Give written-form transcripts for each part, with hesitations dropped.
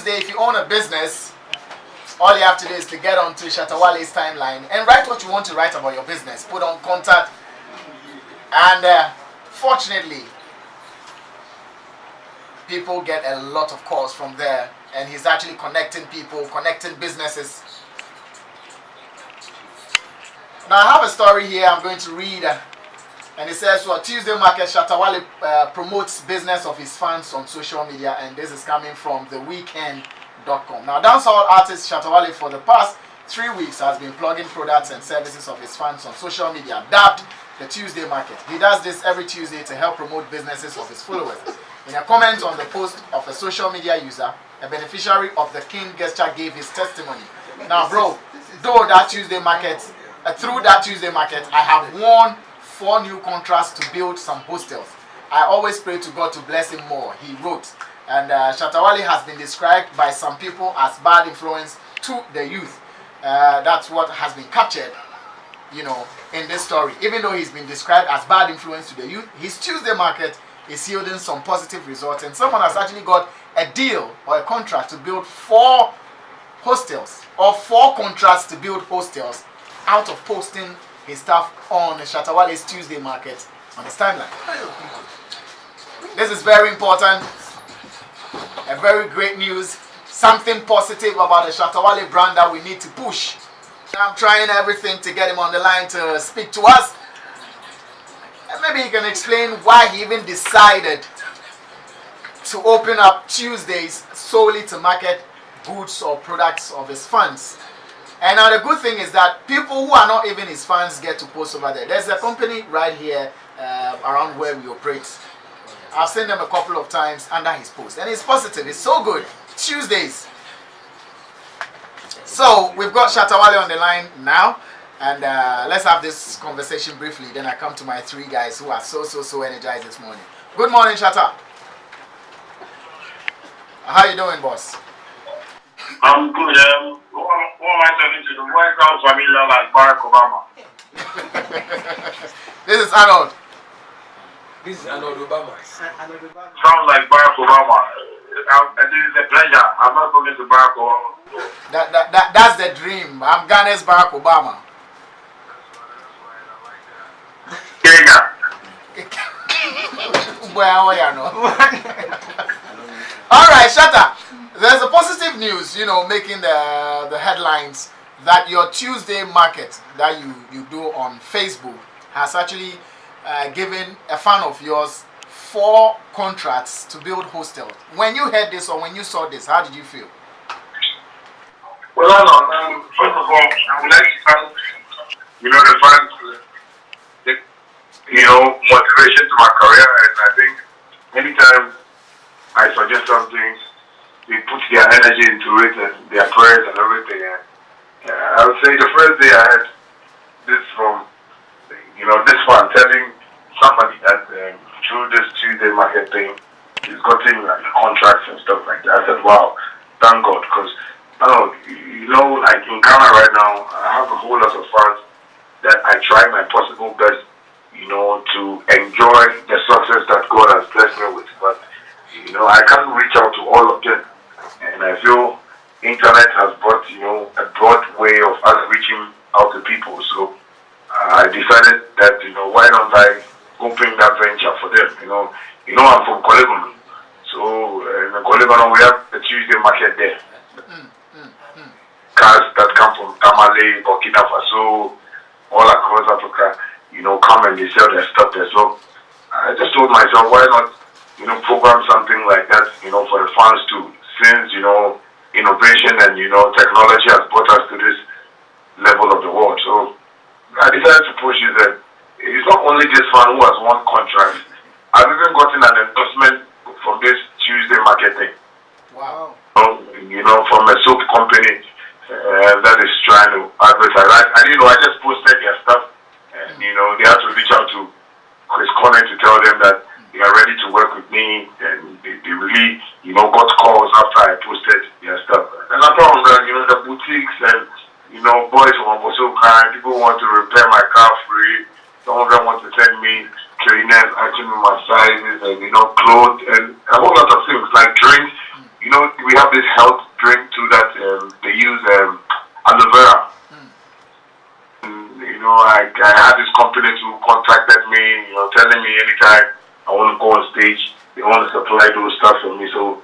Tuesday, if you own a business, all you have to do is to get onto Shatta Wale's timeline and write what you want to write about your business. Put on contact. And fortunately, people get a lot of calls from there. And he's actually connecting people, connecting businesses. Now I have a story here I'm going to read. And it says, well, Tuesday market, Shatta Wale promotes business of his fans on social media. And this is coming from theweekend.com. Now, dancehall artist Shatta Wale for the past 3 weeks has been plugging products and services of his fans on social media, dubbed the Tuesday market. He does this every Tuesday to help promote businesses of his followers. In a comment on the post of a social media user, a beneficiary of the King gesture gave his testimony. Now, bro, through that Tuesday market, I have won 4 new contracts to build some hostels. I always pray to God to bless him more, he wrote. And Shatta Wale has been described by some people as bad influence to the youth. That's what has been captured, in this story. Even though he's been described as bad influence to the youth, his Tuesday market is yielding some positive results. And someone has actually got a deal or a contract to build 4 hostels, or 4 contracts to build hostels out of posting his stuff on Shatta Wale's Tuesday market on his timeline. This is very important. A very great news, something positive about the Shatta Wale brand that we need to push. I'm trying everything to get him on the line to speak to us. And maybe he can explain why he even decided to open up Tuesdays solely to market goods or products of his fans. And now the good thing is that people who are not even his fans get to post over there. There's a company right here around where we operate. I've seen them a couple of times under his post, and it's positive. It's so good. Tuesdays. So we've got Shatta Wale on the line now, and let's have this conversation briefly. Then I come to my 3 guys who are so energized this morning. Good morning, Shatta. How you doing, boss? I'm good. What am I talking to? The boy sounds familiar like Barack Obama. This is Arnold. This is Arnold Obama. Sounds like Barack Obama. This is a pleasure. I'm not talking to Barack Obama. That's the dream. I'm Ghana's Barack Obama. Kenya. Well, you know. All right, Shatta. There's a positive news, making the headlines that your Tuesday market that you do on Facebook has actually given a fan of yours 4 contracts to build hostels. When you heard this or when you saw this, how did you feel? Well, first of all, I would like to thank, the fans, motivation to my career. And I think anytime I suggest something, they put their energy into it and their prayers and everything. And I would say the first day I had this from, this one telling somebody that through this Tuesday market thing, he's gotten like contracts and stuff like that. I said, wow, thank God, because like in Ghana right now, I have a whole lot of fans that I try my possible best, to enjoy the success that God has blessed me with. But I can't reach out to all of them. And I feel internet has brought, a broad way of us reaching out to people. So I decided that, why don't I open that venture for them? I'm from Kolegonu. So in Kolegonu, we have a Tuesday market there. Cars that come from Tamale, Burkina Faso, all across Africa, come and they sell their stuff there. So I just told myself, why not, program something like that, for the fans too. Since, innovation and, technology has brought us to this level of the world. So I decided to push it that it's not only this fan who has won contracts. I've even gotten an endorsement from this Tuesday marketing. Wow. From a soap company that is trying to advertise. I just posted their stuff and, they had to reach out to Chris Conner to tell them that they are ready to work with me, and they really, got calls after I posted their stuff. And apart from that, the boutiques and, boys from Obosoka, people want to repair my car free. Some of them want to send me trainers, asking me my sizes, and, clothes, and a whole lot of things, like drinks. We have have this health drink too that they use aloe vera. You know, I had this company who contacted me, you know, telling me anytime I want to go on stage, they want to supply those stuff for me. So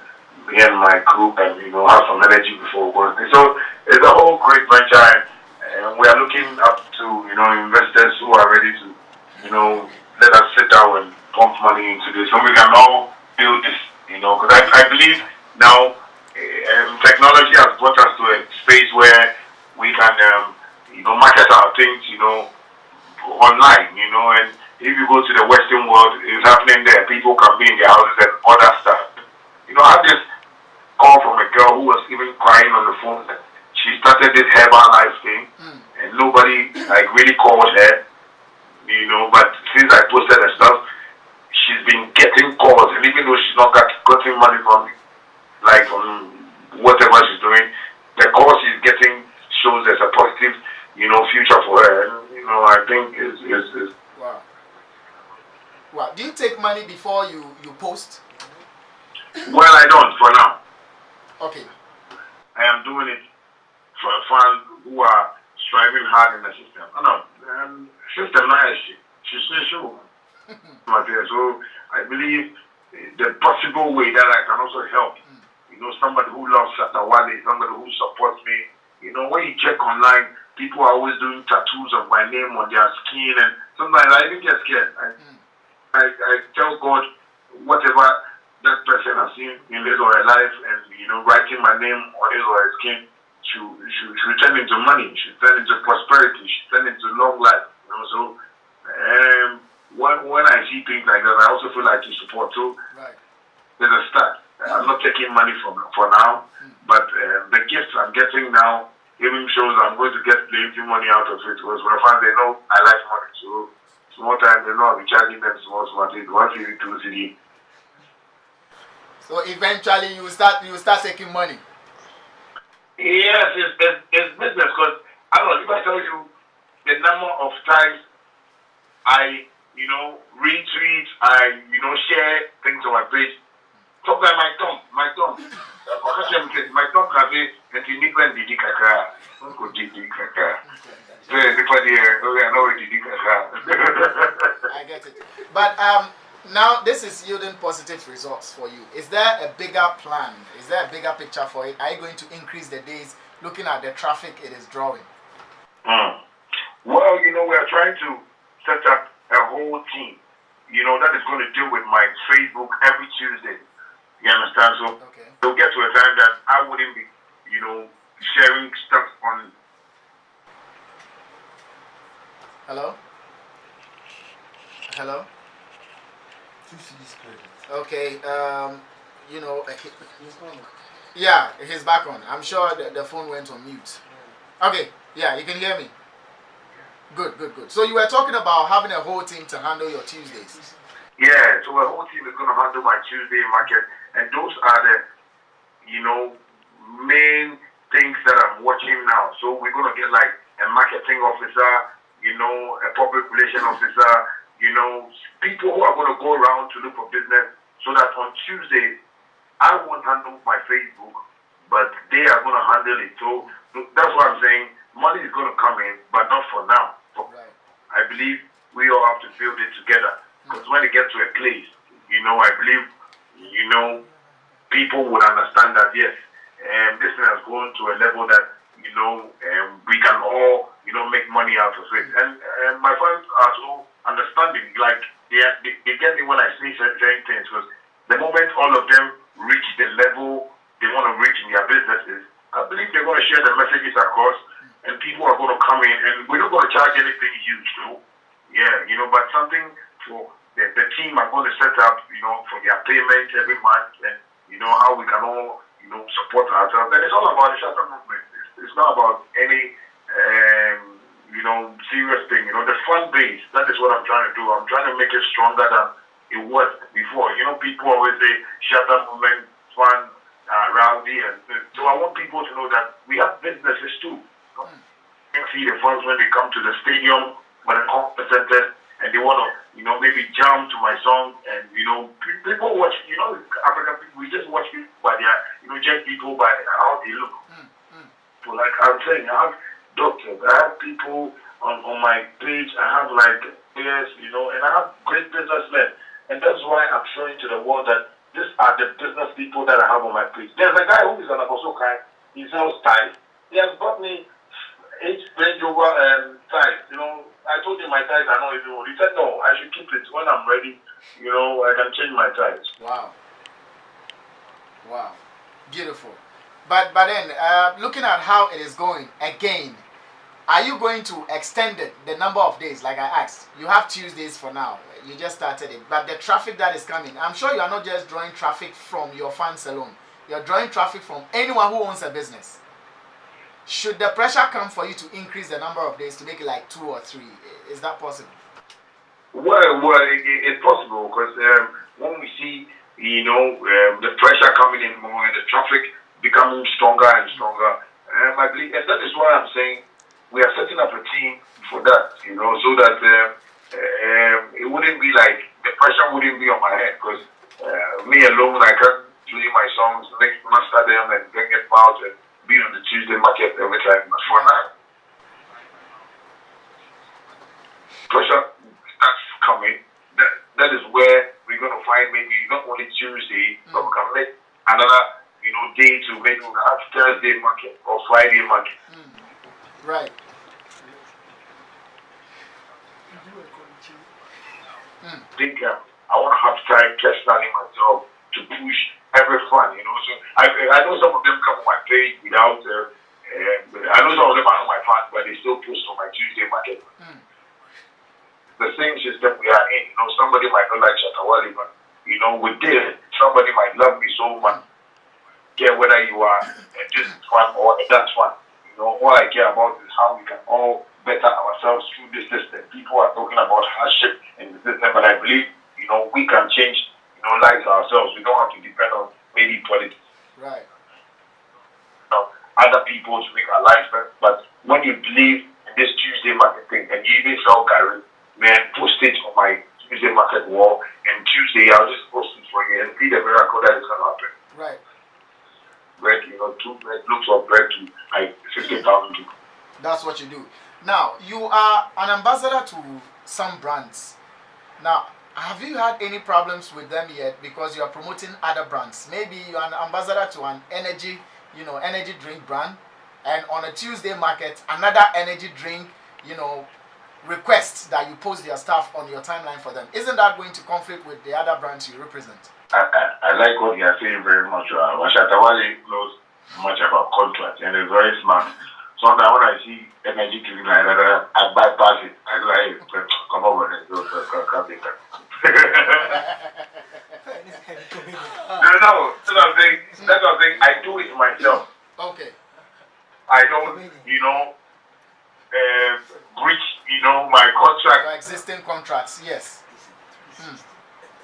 me and my group and, you know, have some energy before going. So it's a whole great venture, and we are looking up to, you know, investors who are ready to, you know, let us sit down and pump money into this, so we can all build this, you know, because I believe now technology has brought us to a space where we can, you know, market our things, you know, online, you know, and if you go to the Western world, it's happening there. People can be in their houses and order stuff. You know, I had this call from a girl who was even crying on the phone. She started this Herbalife thing, and nobody like really called her, you know. But since I posted the stuff, she's been getting calls, and even though she's not getting money from, like, from whatever she's doing, the calls she's getting shows there's a positive, you know, future for her. And, you know, I think is wow. Wow. Do you take money before you post? Well, I don't for now. Okay. I am doing it for fans who are striving hard in the system. No, system nice. She's sure. So I believe the possible way that I can also help, you know, somebody who loves Shatta Wale, somebody who supports me. You know, when you check online, people are always doing tattoos of my name on their skin, and sometimes I even get scared. I tell God, whatever that person has seen in his or her life, and, you know, writing my name on his or her skin, should turn into money, should turn into prosperity, should turn into long life. You know, so when I see things like that, I also feel like to support. So there's a start. I'm not taking money for now, but the gifts I'm getting now even shows I'm going to get plenty money out of it. Because my fans, they know I like money, so small time they know I'll be charging them small money, 1 city, 2 city. So eventually you will start taking money. Yes, it's business, because I don't know if I tell you the number of times I, you know, retweet, I, you know, share things on my page. Sometimes my thumb, my thumb can say, "That you need when did kakra, don't go did kakra." I get it. But now this is yielding positive results for you. Is there a bigger plan? Is there a bigger picture for it? Are you going to increase the days looking at the traffic it is drawing? Well, you know, we are trying to set up a whole team, you know, that is going to deal with my Facebook every Tuesday. You understand? So it'll get to a time that I wouldn't be, you know, sharing stuff on. Hello? Hello? Okay, you know, yeah, he's back on. I'm sure the phone went on mute. Okay, yeah, you can hear me. Good. So you were talking about having a whole team to handle your Tuesdays. Yeah, so a whole team is going to handle my Tuesday market, and those are the, you know, main things that I'm watching now. So we're going to get like a marketing officer, you know, a public relation officer, you know, people who are going to go around to look for business, so that on Tuesday, I won't handle my Facebook, but they are going to handle it. So that's what I'm saying. Money is going to come in, but not for now. I believe we all have to build it together. Because when it gets to a place, you know, I believe, you know, people would understand that, yes, this thing has gone to a level that, you know, we can all, you know, make money out of it. And my friends are so understanding. Like, they get me when I say certain things. Because the moment all of them reach the level they want to reach in their businesses, I believe they're going to share the messages across, and people are going to come in, and we're not going to charge anything huge, though. Yeah, you know, but something for the team are going to set up, you know, for their payment every month, and, you know, how we can all, you know, support ourselves. And it's all about the Shatta movement. It's not about any, you know, serious thing. You know, the fund base, that is what I'm trying to do. I'm trying to make it stronger than it was before. You know, people always say Shatta movement, fund, rowdy, and so I want people to know that we have businesses too. You see the funds when they come to the stadium, when the concert center, and they want to, maybe jump to my song, and people watch, African people, we just watch people by their, just people by how they look. So like I'm saying, I have doctors, I have people on my page, I have like players, and I have great businessmen, and that's why I'm showing to the world that these are the business people that I have on my page. There's a guy who is an Aposokai, he sells ties. He has bought me 8 Range Rover ties. I told him my ties are not even old. He said, no, I should keep it. When I'm ready, I can change my ties. Wow. Wow. Beautiful. But then, looking at how it is going, again, are you going to extend it, the number of days, like I asked? You have Tuesdays for now. You just started it. But the traffic that is coming, I'm sure you are not just drawing traffic from your fans alone. You're drawing traffic from anyone who owns a business. Should the pressure come for you to increase the number of days to make it like 2 or 3? Is that possible? Well, it's possible because when we see, the pressure coming in more and the traffic becoming stronger and stronger, I believe, and that is why I'm saying we are setting up a team for that, so that it wouldn't be like, the pressure wouldn't be on my head because me alone, I can't play my songs, master them and bring it out and be on the Tuesday market every time. But for now, pressure starts coming. That is where we're going to find maybe not only Tuesday, but we can make another, day to maybe have Thursday market or Friday market. Right. I think I want to have time personally myself to push every fan, So I know some of them come on my page without, I know some of them are not my fans, but they still post on my Tuesday market. The same system we are in, somebody might not like Shatta Wale, but, with this, somebody might love me so much, care whether you are this one or that one. All I care about is how we can all better ourselves through this system. People are talking about hardship in the system, but I believe, we can change, lives ourselves. We don't have to depend on maybe politics. Right. Other people to make our lives better. But when you believe in this Tuesday market thing, and you even sell Gary, man, post it on my Tuesday market wall, and Tuesday I'll just post it for you and see the miracle that is going to happen. Right. Bread, 2 bread, looks of bread to like 50,000 people. That's what you do. Now, you are an ambassador to some brands. Now, have you had any problems with them yet because you are promoting other brands? Maybe you are an ambassador to an energy drink brand, and on a Tuesday market, another energy drink, requests that you post their stuff on your timeline for them. Isn't that going to conflict with the other brands you represent? I like what you are saying very much. Shatta Wale knows much about contract and is very smart. Sometimes when I see energy drink like that, I bypass it. I go, hey, come over and go come later. No, that's what I'm saying. That's what I'm saying. I do it myself. Okay. I don't, breach, my contract. Your existing contracts, yes.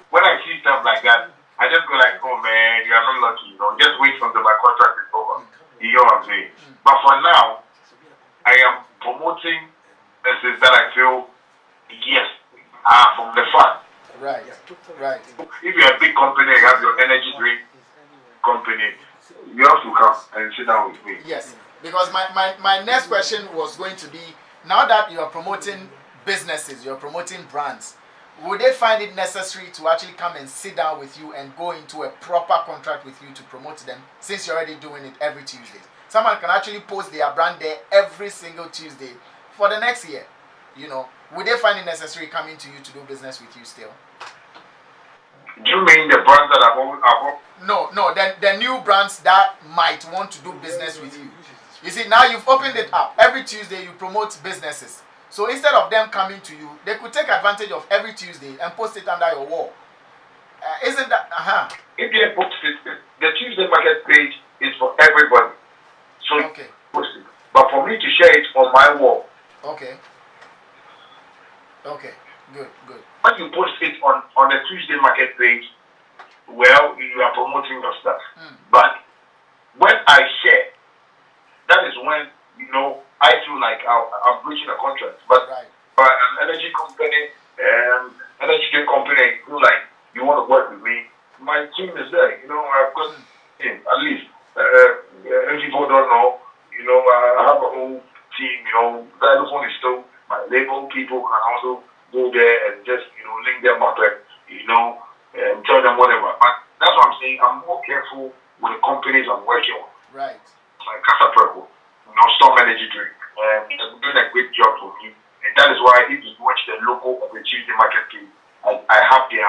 When I see stuff like that, I just go like, oh man, you are not lucky, just wait until my contract is over. You know what I'm saying? But for now, I am promoting messages that I feel, yes, are from the fan. Right, right. If you're a big company, you have your energy drink company, you have to come and sit down with me. Yes, because my next question was going to be, now that you are promoting businesses, you're promoting brands, would they find it necessary to actually come and sit down with you and go into a proper contract with you to promote them, since you're already doing it every Tuesday? Someone can actually post their brand there every single Tuesday for the next year. Would they find it necessary coming to you to do business with you still? Do you mean the brands that are No, the new brands that might want to do business with you. You see, now you've opened it up. Every Tuesday you promote businesses. So instead of them coming to you, they could take advantage of every Tuesday and post it under your wall. Isn't that? If they post it, the Tuesday market page is for everybody. So okay. Post it. But for me to share it on my wall. Okay. Okay. Good. When you post it on the Tuesday market page, well, you are promoting your stuff. But when I share, that is when, I feel like I'm breaching a contract. But right. an energy company, energy drink company and you feel like you want to work with me, my team is there. You know, I've got at least. If people don't know, you know, I have a whole team. You know, that phone is still my label. People can also go there and just link them up and tell them whatever. But that's what I'm saying. I'm more careful with the companies I'm working with. Right. Like Casa Preco, Storm Energy Drink. They're doing a great job for me. And that is why if you watch the logo of the Tuesday Marketplace, I have their,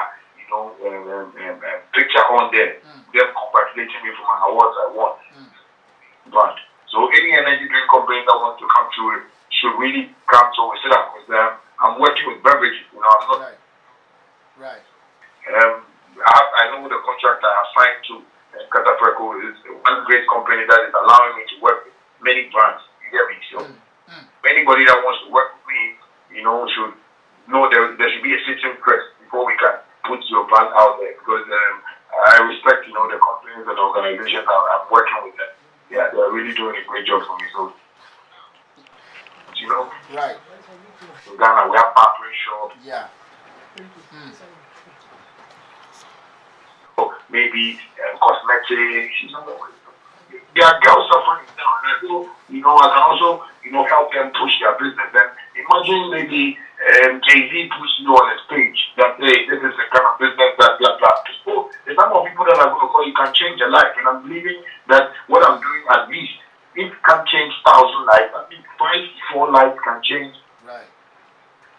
picture on there. Them congratulating me for my awards I won. But so any energy drink company that wants to come through it should really come to we sit up because I'm working with beverages. I'm not. Right. I know the contract I have signed to Catapreco is one great company that is allowing me to work with many brands. You get me? So anybody that wants to work with me, should know there should be a sitting first before we can put your brand out there because I respect the companies and organizations I'm working with them. Yeah, they're really doing a great job for me. So right. In Ghana we have partnering shops. Yeah. Maybe cosmetics. There are girls suffering now, and so I can also help them push their business. Then imagine maybe Jay-Z push you on a stage that hey, this is the kind of business that blah blah. So there's some of people that are going to call you can change your life, and I'm believing that what I'm doing at least it can change 1,000 lives. I think 4 lives can change. Right.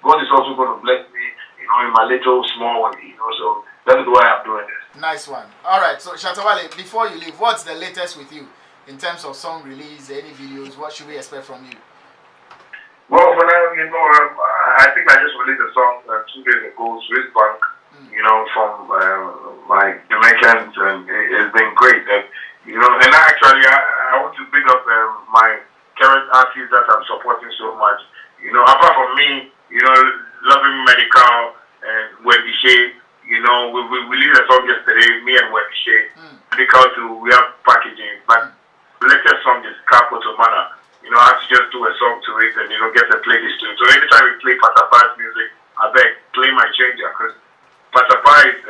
God is also going to bless me, in my little small way, So that is why I'm doing this. Nice one. All right. So Shatta Wale, before you leave, what's the latest with you in terms of song release, any videos? What should we expect from you? Well, for now, I think I just released a song 2 days ago, Swiss Bank, from my Jamaicans, and it's been great. And actually, I want to big up my current artists that I'm supporting so much. Apart from me, Loving Medical and Wendy Shea, we released a song yesterday, me and Wendy Shea, Medical we have packaging, but the latest song is Capo to Mana. I have to just do a song to it and, get a playlist to it. So anytime we play Patapa's music, I beg, play my changer, because Patapa is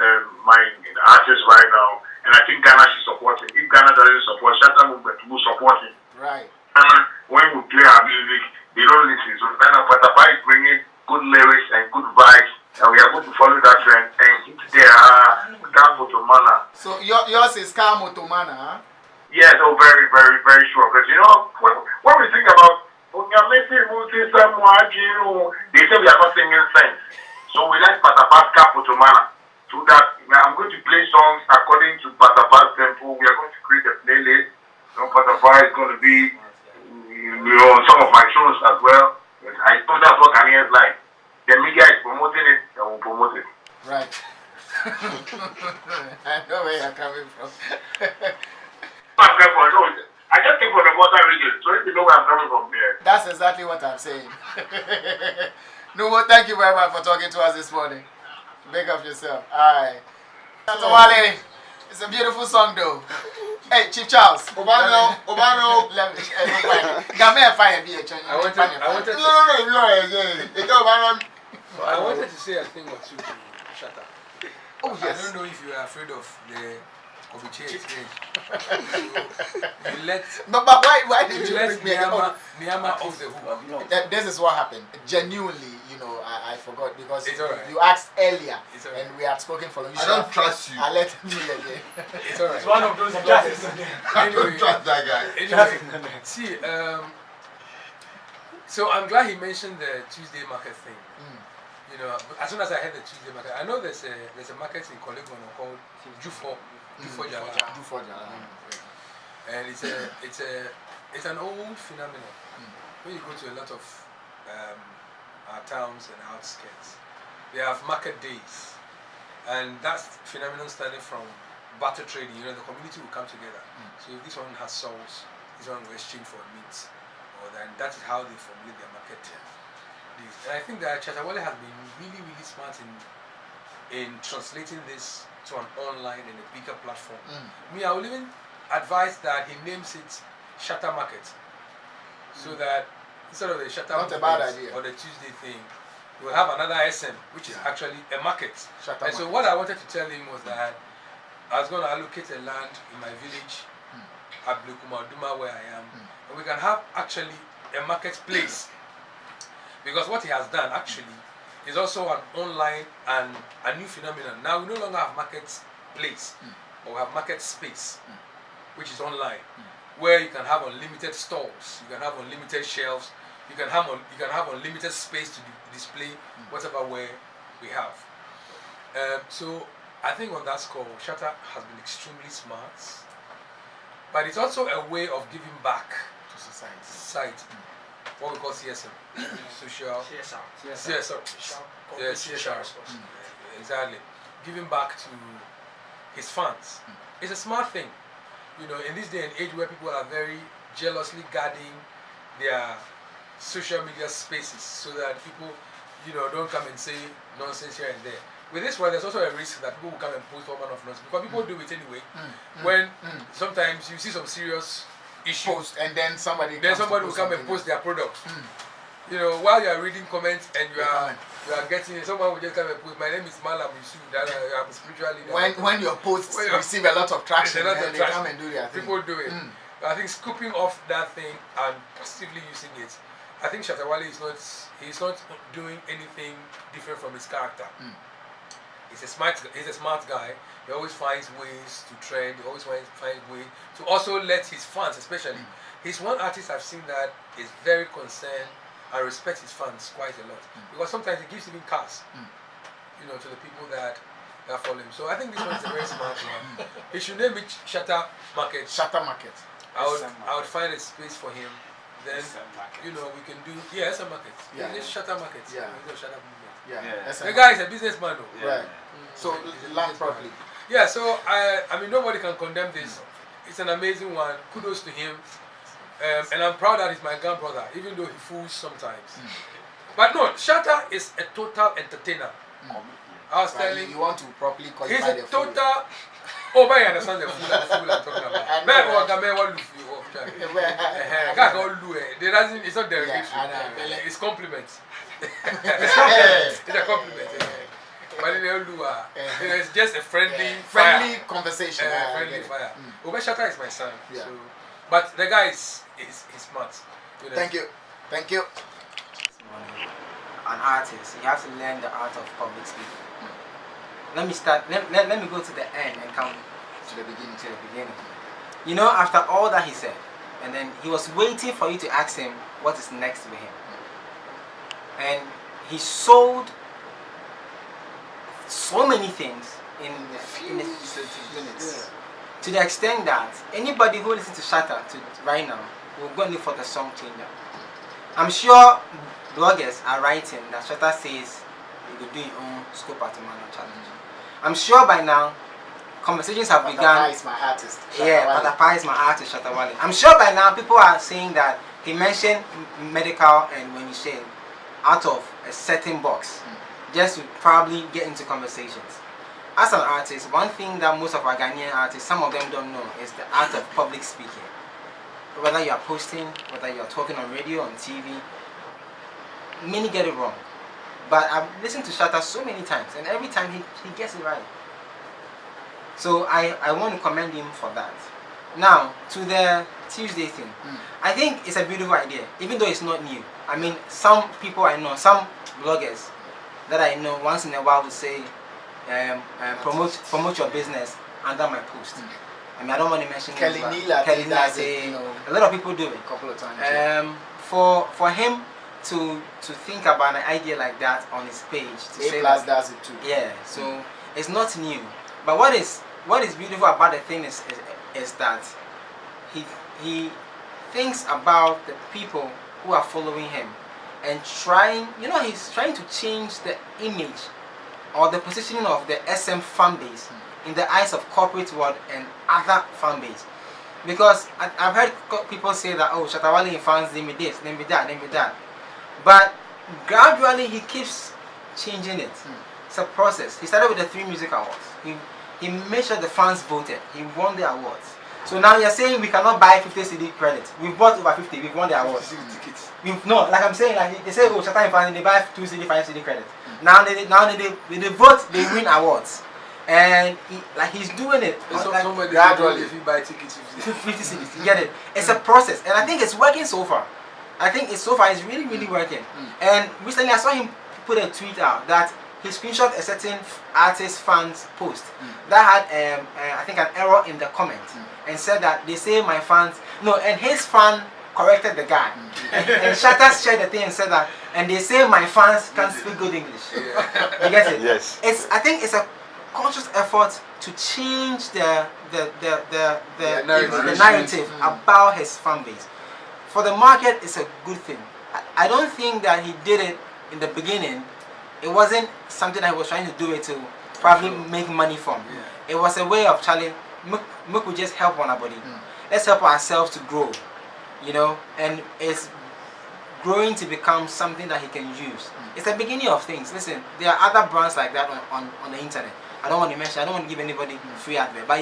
my artist right now, and I think Ghana should support him. If Ghana doesn't support, Shatta movement will support him. Right. When we play our music, they don't listen. So Ghana Patapa is bringing good lyrics and good vibes, and we are going to follow that trend and hit there, Capo to Mana. So yours is Capo to Mana, huh? Yeah, so very, very, very sure. Because when we think about they say we are not singing sense. So we like Patapa's Capo to Mana. So that I'm going to play songs according to Patapa's tempo. We are going to create a playlist. Patapa is going to be on some of my shows as well. I thought that's what Ghanaians like. The media is promoting it, and we'll promote it. Right. I know where you're coming from. I just came from the border region, so if you know where I'm coming from there. That's exactly what I'm saying. No, thank you very much for talking to us this morning. Make up yourself. Alright. Shatta Wale, it's a beautiful song though. Hey, Chief Charles. Obano. Let me. Fire be a I wanted to say a thing or two to Shatta. Oh yes. I don't know if you are afraid of the change. You let. But why did you let bring me Myanmar off the hook? This is what happened. Genuinely, I forgot because right. you asked earlier right. and we had spoken for you. I don't trust you. I let him again. It's alright. It's one of those classes. I don't trust that guy. Anyway, see, so I'm glad he mentioned the Tuesday market thing. As soon as I heard the Tuesday market, I know there's a market in Kolegon called Jufo. And it's an old phenomenon. When you go to a lot of our towns and outskirts, they have market days, and that's phenomenon started from barter trading. The community will come together. So if this one has souls, this one will exchange for meat, or then that is how they formulate their market days. And I think that Shatta Wale has been really, really smart in translating this to an online and a bigger platform. I will even advise that he names it Shatta Market, so that instead of the Shatta Not a bad idea. or the Tuesday thing, he will have another SM, which is actually a market. Shatta And so market. what I wanted to tell him was that I was going to allocate a land in my village, at Duma, where I am, and we can have actually a marketplace. Because what he has done actually is also an online and a new phenomenon. Now we no longer have marketplace, but we have market space, which is online, where you can have unlimited stores, you can have unlimited shelves, you can have unlimited space to display whatever way we have. So I think on that score, Shatta has been extremely smart, but it's also a way of giving back To society. society. What we call CSM, social CSR. Yeah, CSR. Exactly. Giving back to his fans. It's a smart thing. You know, in this day and age where people are very jealously guarding their social media spaces so that people, you know, don't come and say nonsense here and there. With this one, there's also a risk that people will come and post all manner of nonsense because people do it anyway. When sometimes you see some serious issues, Post and then somebody will come and post their product. You know, while you are reading comments and you are getting it, someone will just come and post, my name is Malam Yusuf, that I'm a spiritual leader. When your posts receive a lot of traction, a lot of they traction. come and do their thing. People do it. I think scooping off that thing and positively using it. I think Shatta Wale he's not doing anything different from his character. He's a smart guy. He always finds ways to trend. He always finds ways to also let his fans, especially. He's one artist I've seen that is very concerned and respects his fans quite a lot. Because sometimes he gives even cars, you know, to the people that follow him. So I think this one is a very smart one. He should name it Shatta Market. Shatta market. I would find a space for him. Then you know we can do SM market. Yeah. It's Shatta market. Yeah. Shatta movement. Yeah. The guy is a businessman though. Right. So land properly. Yeah, so I mean nobody can condemn this. It's an amazing one. Kudos to him. And I'm proud that he's my grandbrother, even though he fools sometimes. But no, Shatta is a total entertainer. I was telling you want to properly he's qualify a the food. total. Oh, man, you understand the fool I'm talking about. Man, what the man want to it's not derogatory. It's compliments. It's a compliment. But it's just a friendly conversation. Friendly fire. Shatta is my son. Yeah. So, but the guy is smart. You know. Thank you. An artist, you have to learn the art of public speaking. Let me start. Let me go to the end and come To the beginning. You know, after all that he said, and then he was waiting for you to ask him what is next with him, and he sold so many things in a few minutes. To the extent that anybody who listens to Shatta right now will go and look for the song changer. I'm sure bloggers are writing that Shatta says you could do your own scope at challenge. I'm sure by now conversations have begun. Patapa is my artist. Patapa is my artist, Shatta Wale. I'm sure by now people are saying that he mentioned medical and when he said out of a certain box, just to probably get into conversations. As an artist, one thing that most of our Ghanaian artists, some of them don't know, is the art of public speaking. Whether you are posting, whether you are talking on radio, on TV, many get it wrong. But I've listened to Shatta so many times, and every time he gets it right. So I want to commend him for that. Now, to the Tuesday thing. I think it's a beautiful idea, even though it's not new. I mean, some people I know, some bloggers that I know once in a while will say, promote your business under my post. I mean, I don't want to mention Kelly names, Neal, Kelly Neal, you know, a lot of people do it. a couple of times. For him to think about an idea like that on his page, to say A+ that, does it too. yeah, so it's not new. But what is beautiful about the thing is that he thinks about the people who are following him and he's trying to change the image or the positioning of the SM fan base in the eyes of corporate world and other fan base. Because I've heard people say that, oh, Shatta Wale fans, they me this, they me that, they me that. But gradually he keeps changing it. It's a process. He started with the 3 music awards. He made sure the fans voted. He won the awards. So now you're saying we cannot buy 50 CD credits. We've bought over 50. We've won the awards. Tickets. No, like I'm saying, like they say, oh, Shatta fans, they buy 2 CD, 5 CD credits. Now they vote, they win awards, and he's doing it. So like, somebody gradually. if you buy tickets, 50 CDs. You get it? It's a process, and I think it's working so far. I think it's really, really working. And recently, I saw him put a tweet out that he screenshot a certain artist fans post that had I think an error in the comment and said that they say my fans and his fan corrected the guy and Shatta shared the thing and said that and they say my fans can't speak good English. You get it? Yes. I think it's a conscious effort to change the narrative about his fan base. For the market, it's a good thing. I don't think that he did it in the beginning. It wasn't something that he was trying to do it to probably make money from. It was a way of Charlie, we just help one another. Let's help ourselves to grow, and it's growing to become something that he can use. It's the beginning of things. Listen, there are other brands like that on the internet. I don't want to mention, I don't want to give anybody free advert, but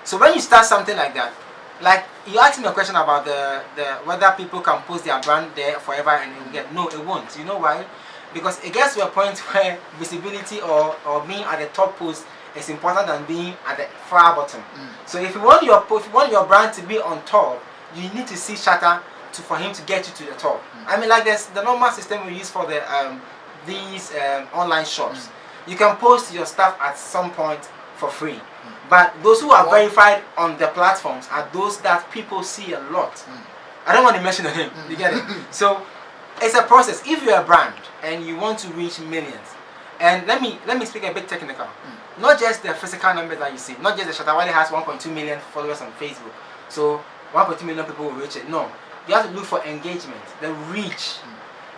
So when you start something like that, like you asked me a question about the whether people can post their brand there forever and no, it won't. You know why? Because it gets to a point where visibility or being at the top post is important than being at the far bottom. So if you want your brand to be on top, you need to see Shatta for him to get you to the top. I mean, like there's the normal system we use for the these online shops. You can post your stuff at some point for free, but those who are verified on the platforms are those that people see a lot. I don't want to mention the name. You get it? So it's a process. If you're a brand and you want to reach millions, and let me speak a bit technical. Not just the physical numbers that you see. Not just the Shatta Wale has 1.2 million followers on Facebook, so 1.2 million people will reach it. No, you have to look for engagement, the reach.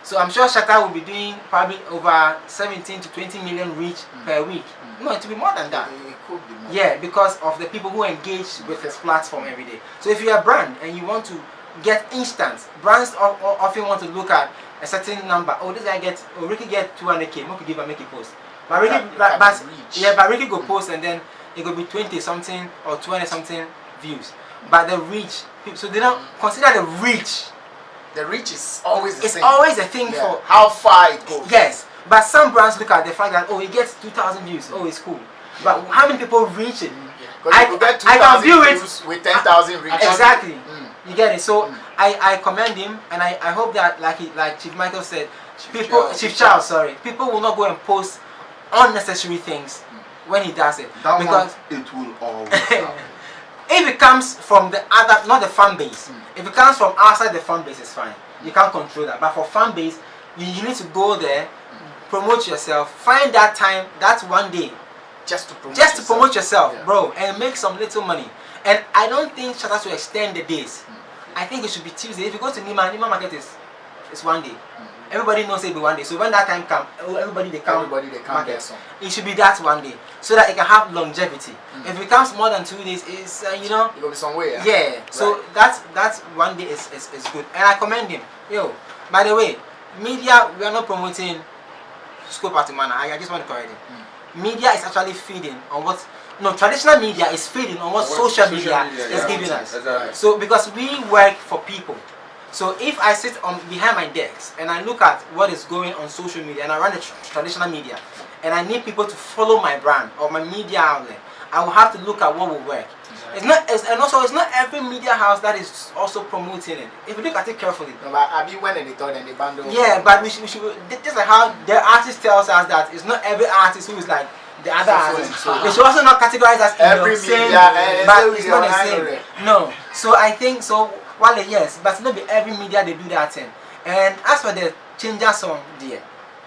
So I'm sure Shatta will be doing probably over 17 to 20 million reach per week. No, it will be more than that. It could be more. Yeah, because of the people who engage with his platform every day. So if you're a brand and you want to get instant, brands often want to look at a certain number. Oh, this guy Ricky get 200K. What could give make a post? But Ricky go post and then it could be 20 something or 20 something views. But the reach, so they don't consider the reach. The reach is always the same. It's always a thing for how far it goes. Yes, but some brands look at the fact that it gets 2,000 views. Oh, it's cool. But how many people reach it? I can view it with 10,000 reach. Exactly. You get it. So I commend him, and I hope that like Chief Michael said, Chief Charles, sorry, people will not go and post unnecessary things when he does it. Because it will always happen. If it comes from the other, not the fan base, if it comes from outside the fan base, it's fine. You can't control that. But for fan base, you need to go there, promote yourself, find that time, that one day, just to promote yourself, bro, and make some little money. And I don't think Shatta should extend the days. I think it should be Tuesday. If you go to Nima market is one day. Everybody knows it will be one day. So when that time comes, everybody they come market. Some. It should be that one day, so that it can have longevity. If it comes more than 2 days, it's it will be somewhere. Yeah. So that's one day is good, and I commend him. By the way, media, we are not promoting Scope Atumana. I just want to correct it. Media is actually feeding on what. No, traditional media is feeding on what social media is giving us. Exactly. So because we work for people. So if I sit behind my desk and I look at what is going on social media and I run the traditional media and I need people to follow my brand or my media outlet, I will have to look at what will work. It's not every media house that is also promoting it. If you look at it carefully. No, but I mean when they thought and they bundle. Yeah, but we should just like how the artist tells us that it's not every artist who is like the other artist. They should also not categorize us every in the same, media, but it's not the same. No. So I think so. Wale, yes, but not be every media they do that thing. And as for the changer song, dear,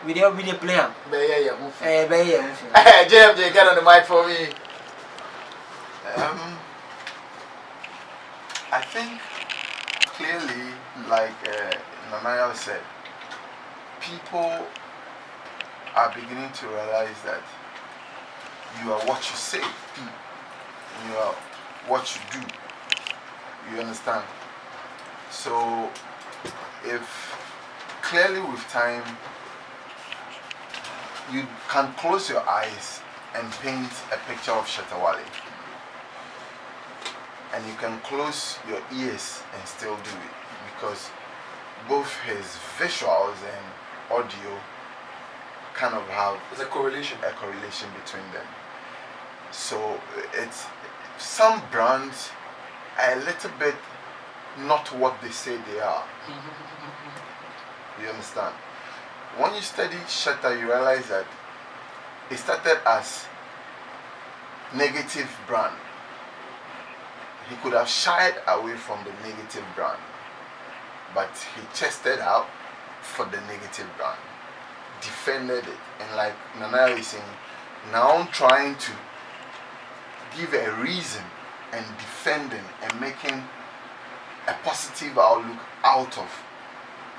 we don't really play them. JMJ, get on the mic for me. I think clearly, like Nanaya said, people are beginning to realize that you are what you say, you are what you do. You understand? So, if clearly with time you can close your eyes and paint a picture of Shatta Wale, and you can close your ears and still do it, because both his visuals and audio kind of have There's a correlation. between them. So it's some brands are a little bit not what they say they are. You understand? When you study Shatta, you realize that it started as negative brand. He could have shied away from the negative brand, but he chested out for the negative brand, defended it, and like Nana is saying, now I'm trying to give a reason and defending and making a positive outlook out of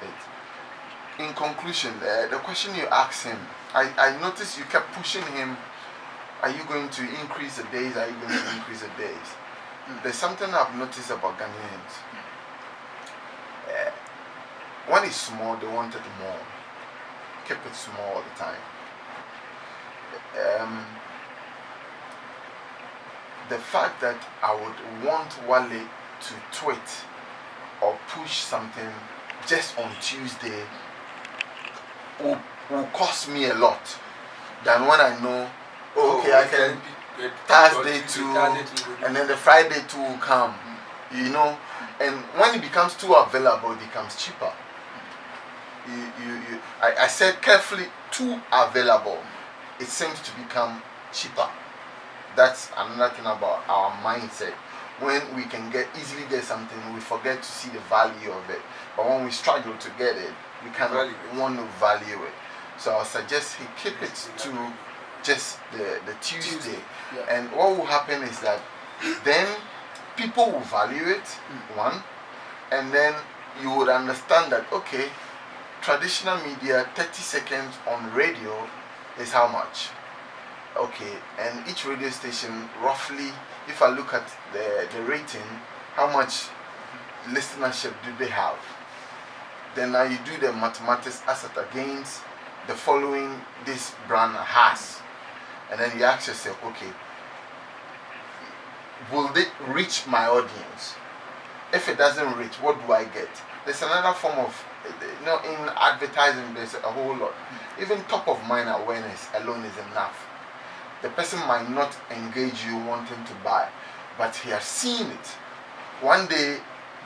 it. In conclusion, the question you asked him, I noticed you kept pushing him. Are you going to increase the days? Are you going to increase the days? There's something I've noticed about Ghanaians. When it's small, they want it more. Keep it small all the time. The fact that I would want Wale to tweet or push something just on Tuesday will cost me a lot than when I know, okay, I can Thursday too, and then the Friday too will come, you know. And when it becomes too available, it becomes cheaper. I said carefully, too available, it seems to become cheaper. That's another thing about our mindset. When we can easily get something, we forget to see the value of it. But when we struggle to get it, we kind of want to value it. So I suggest he keep it to just the Tuesday. Yeah. And what will happen is that then people will value it, one, and then you would understand that, okay, traditional media, 30 seconds on radio is how much? Okay, and each radio station, roughly, if I look at the rating, how much listenership do they have? Then now you do the mathematics as it against the following this brand has. And then you ask yourself, okay, will it reach my audience? If it doesn't reach, what do I get? There's another form of, in advertising, there's a whole lot. Even top of mind awareness alone is enough. The person might not engage you wanting to buy, but he has seen it. One day,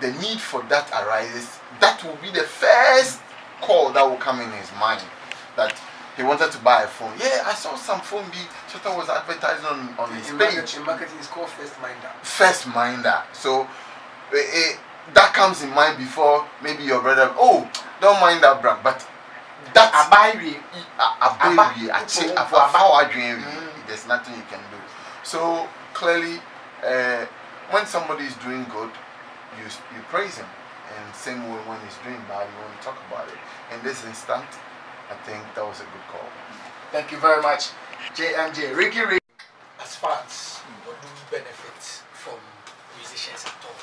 the need for that arises. That will be the first call that will come in his mind. That he wanted to buy a phone. Yeah, I saw some phone Shatta was advertising on his page. In marketing, it's called first minder. First minder. So that comes in mind before maybe your brother. Oh, don't mind that brand, but that's there's nothing you can do. So clearly, when somebody is doing good, you praise him, and same way when he's doing bad, you want to talk about it. In this instant, I think that was a good call. Thank you very much, JMJ. Ricky. As fans, what do we benefit from musicians at all?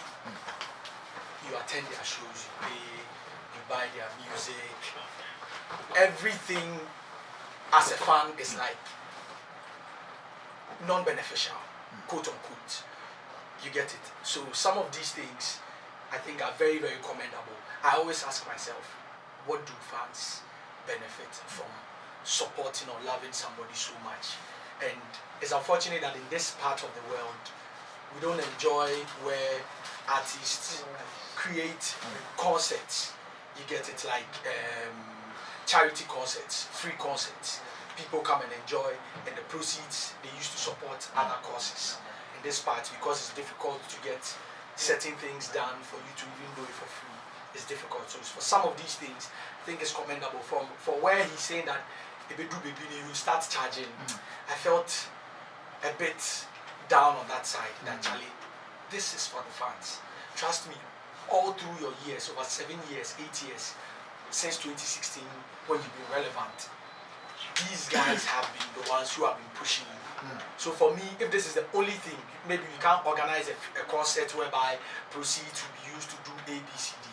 You attend their shows, you pay, you buy their music. Everything as a fan is like non-beneficial, quote unquote. You get it? So some of these things I think are very, very commendable. I always ask myself, what do fans benefit from supporting or loving somebody so much? And it's unfortunate that in this part of the world, we don't enjoy where artists create concerts. You get it, like charity concerts, free concerts. People come and enjoy, and the proceeds they use to support other causes. In this part, because it's difficult to get certain things done for you to even do it for free, it's difficult. So for some of these things, I think it's commendable. For where he's saying that if you do baby, you start charging. I felt a bit down on that side. That Charlie, this is for the fans. Trust me, all through your years, over 7 years, 8 years, since 2016, when you've been relevant, these guys have been the ones who have been pushing you. So for me, if this is the only thing, maybe we can't organize a concert whereby proceeds will be used to do A, B, C, D.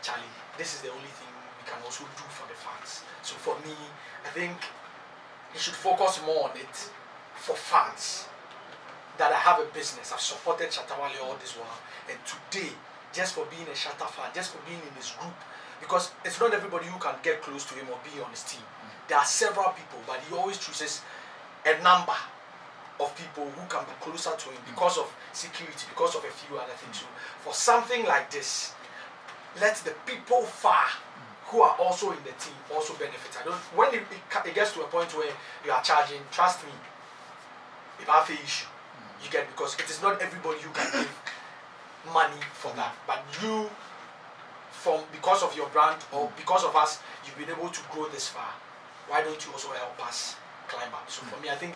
Charlie, this is the only thing we can also do for the fans. So for me, I think he should focus more on it for fans. that I have a business. I've supported Shatta Wale all this while, and today, just for being a Shatta fan, just for being in his group, because it's not everybody who can get close to him or be on his team. There are several people, but he always chooses a number of people who can be closer to him because of security, because of a few other things. So for something like this, let the people far who are also in the team also benefit. I don't. When it gets to a point where you are charging, trust me, if I have an issue, you get, because it is not everybody who can give money for that. But you, because of your brand or because of us, you've been able to grow this far. Why don't you also help us climb up? So for me, I think